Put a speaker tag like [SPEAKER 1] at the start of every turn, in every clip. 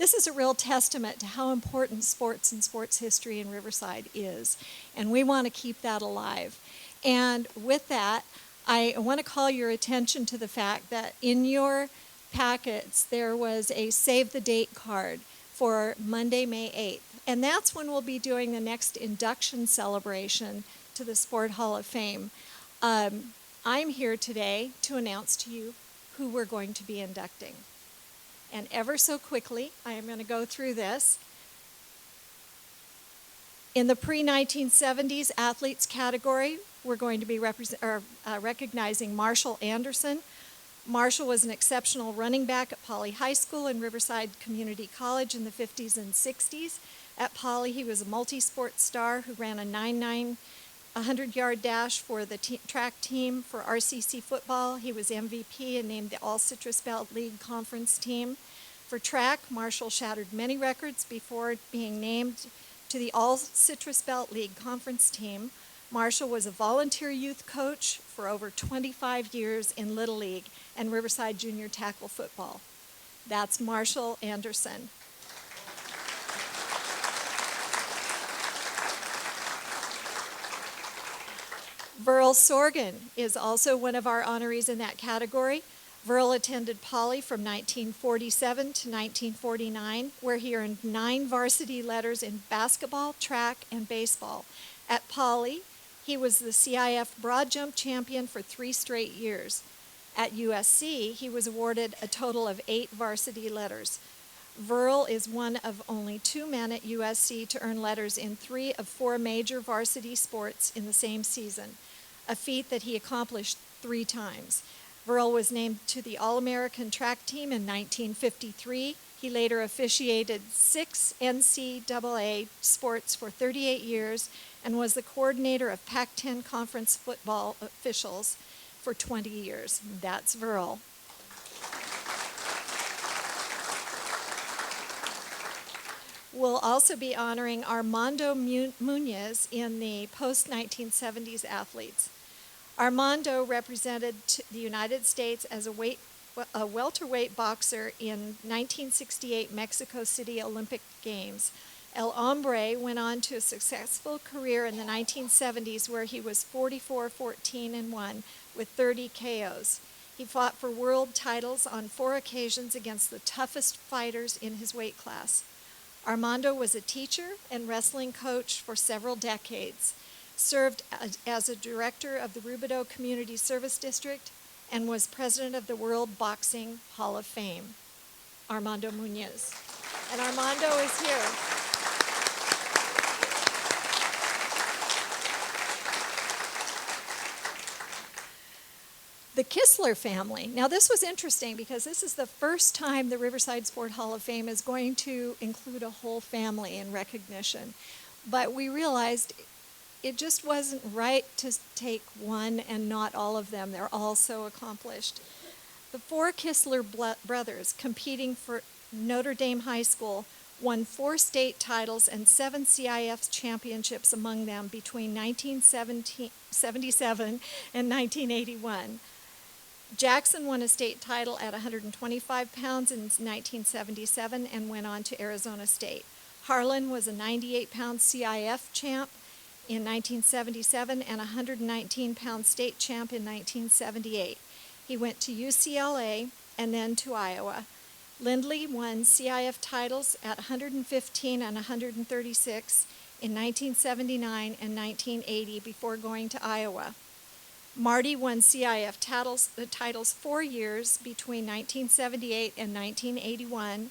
[SPEAKER 1] this is a real testament to how important sports and sports history in Riverside is, and we want to keep that alive. And with that, I want to call your attention to the fact that in your packets there was a save the date card for Monday, May 8th. And that's when we'll be doing the next induction celebration to the Sport Hall of Fame. I'm here today to announce to you who we're going to be inducting. And ever so quickly, I am going to go through this. In the pre-1970s athletes category, we're going to be recognizing Marshall Anderson. Marshall was an exceptional running back at Poly High School and Riverside Community College in the 50s and 60s. At Poly, he was a multi-sport star who ran a 9.9 100-yard dash for the track team. For RCC football, he was MVP and named the All-Citrus Belt League Conference team. For track, Marshall shattered many records before being named to the All-Citrus Belt League Conference team. Marshall was a volunteer youth coach for over 25 years in Little League and Riverside Junior Tackle Football. That's Marshall Anderson. Burl Sorgen is also one of our honorees in that category. Verle attended Poly from 1947 to 1949, where he earned 9 varsity letters in basketball, track, and baseball. At Poly, he was the CIF broad jump champion for 3 straight years. At USC, he was awarded a total of 8 varsity letters. Verle is one of only 2 men at USC to earn letters in 3 of 4 major varsity sports in the same season, a feat that he accomplished 3 times. Verle was named to the All-American track team in 1953. He later officiated 6 NCAA sports for 38 years and was the coordinator of Pac-10 conference football officials for 20 years. That's Verle. We'll also be honoring Armando Nunez in the post-1970s athletes. Armando represented the United States as a welterweight boxer in 1968 Mexico City Olympic Games. El Hombre went on to a successful career in the 1970s where he was 44-14-1 with 30 KOs. He fought for world titles on 4 occasions against the toughest fighters in his weight class. Armando was a teacher and wrestling coach for several decades, served as a director of the Rubidoux Community Service District, and was president of the World Boxing Hall of Fame. Armando Nunez. And Armando is here. The Kistler family. Now this was interesting because this is the first time the Riverside Sport Hall of Fame is going to include a whole family in recognition. But we realized it just wasn't right to take one and not all of them. They're all so accomplished. The 4 Kistler brothers competing for Notre Dame High School won 4 state titles and 7 CIF championships among them between 1977 and 1981. Jackson won a state title at 125 pounds in 1977 and went on to Arizona State. Harlan was a 98-pound CIF champ in 1977 and a 119-pound state champ in 1978. He went to UCLA and then to Iowa. Lindley won CIF titles at 115 and 136 in 1979 and 1980 before going to Iowa. Marty won CIF titles 4 years between 1978 and 1981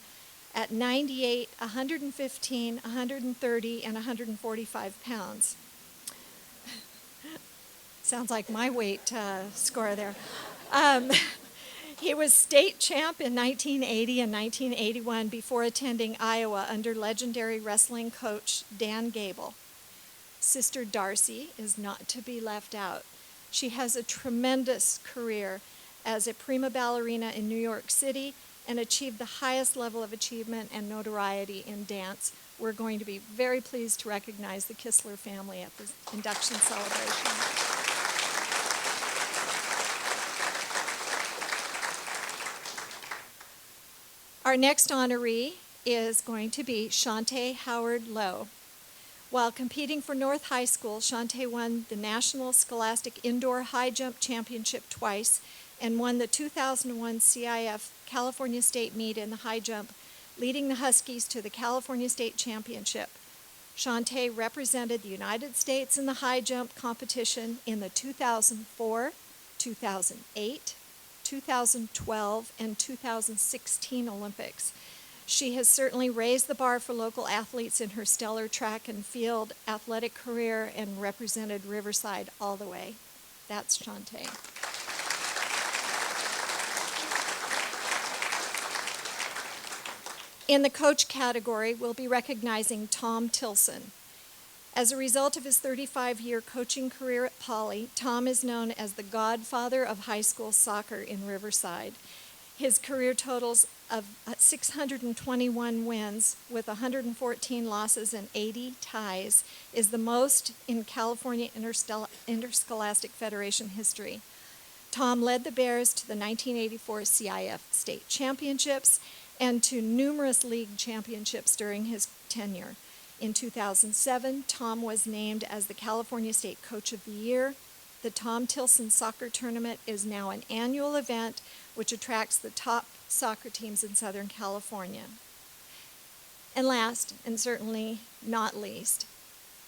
[SPEAKER 1] at 98, 115, 130, and 145 pounds. Sounds like my weight score there. He was state champ in 1980 and 1981 before attending Iowa under legendary wrestling coach Dan Gable. Sister Darcy is not to be left out. She has a tremendous career as a prima ballerina in New York City and achieved the highest level of achievement and notoriety in dance. We're going to be very pleased to recognize the Kistler family at the induction celebration. Our next honoree is going to be Chaunte Howard-Lowe. While competing for North High School, Chaunte won the National Scholastic Indoor High Jump Championship twice and won the 2001 CIF California State Meet in the high jump, leading the Huskies to the California State Championship. Chaunte represented the United States in the high jump competition in the 2004, 2008, 2012, and 2016 Olympics. She has certainly raised the bar for local athletes in her stellar track and field athletic career and represented Riverside all the way. That's Chaunte. In the coach category, we'll be recognizing Tom Tilson. As a result of his 35-year coaching career at Poly, Tom is known as the godfather of high school soccer in Riverside. His career totals of 621 wins with 114 losses and 80 ties is the most in California Interscholastic Federation history. Tom led the Bears to the 1984 CIF State Championships and to numerous league championships during his tenure. In 2007, Tom was named as the California State Coach of the Year. The Tom Tilson Soccer Tournament is now an annual event which attracts the top soccer teams in Southern California. And last, and certainly not least,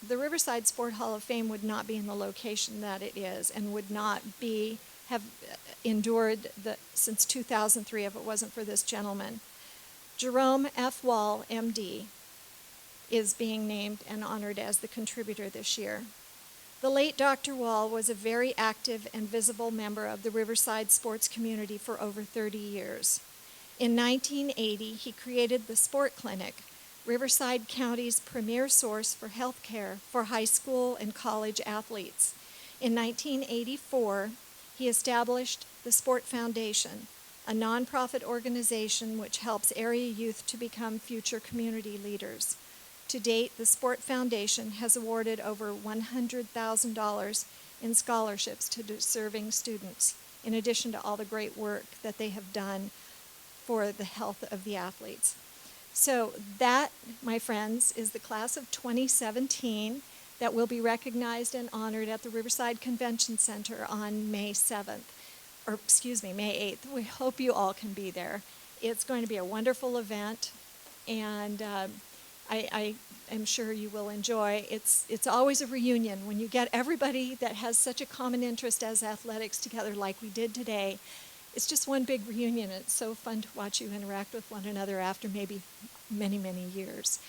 [SPEAKER 1] the Riverside Sport Hall of Fame would not be in the location that it is and would not have endured since 2003 if it wasn't for this gentleman. Jerome F Wall, MD, is being named and honored as the contributor this year. The late Dr. Wall was a very active and visible member of the Riverside sports community for over 30 years. In 1980, he created the Sport Clinic, Riverside County's premier source for health care for high school and college athletes. In 1984, he established the Sport Foundation, a nonprofit organization which helps area youth to become future community leaders. To date, the Sport Foundation has awarded over $100,000 in scholarships to deserving students, in addition to all the great work that they have done for the health of the athletes. So that, my friends, is the class of 2017 that will be recognized and honored at the Riverside Convention Center on May 8th. We hope you all can be there. It's going to be a wonderful event, and I am sure you will enjoy. It's always a reunion when you get everybody that has such a common interest as athletics together like we did today. It's just one big reunion. It's so fun to watch you interact with one another after maybe many, many years.